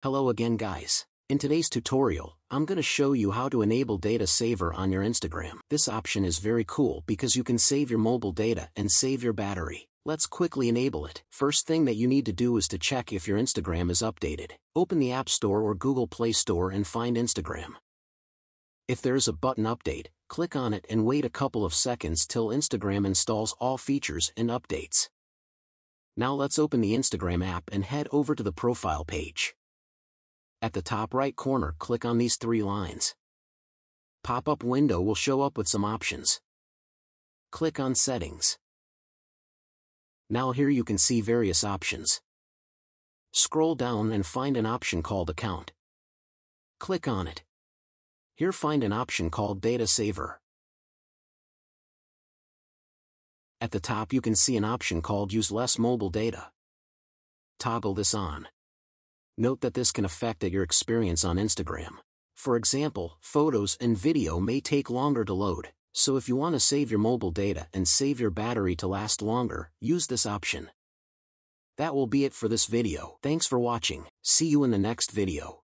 Hello again guys. In today's tutorial, I'm gonna show you how to enable Data Saver on your Instagram. This option is very cool because you can save your mobile data and save your battery. Let's quickly enable it. First thing that you need to do is to check if your Instagram is updated. Open the App Store or Google Play Store and find Instagram. If there is a button Update, click on it and wait a couple of seconds till Instagram installs all features and updates. Now let's open the Instagram app and head over to the profile page. At the top right corner, click on these three lines. Pop-up window will show up with some options. Click on Settings. Now here you can see various options. Scroll down and find an option called Account. Click on it. Here find an option called Data Saver. At the top you can see an option called Use Less Mobile Data. Toggle this on. Note that this can affect your experience on Instagram. For example, photos and video may take longer to load, so if you want to save your mobile data and save your battery to last longer, use this option. That will be it for this video. Thanks for watching. See you in the next video.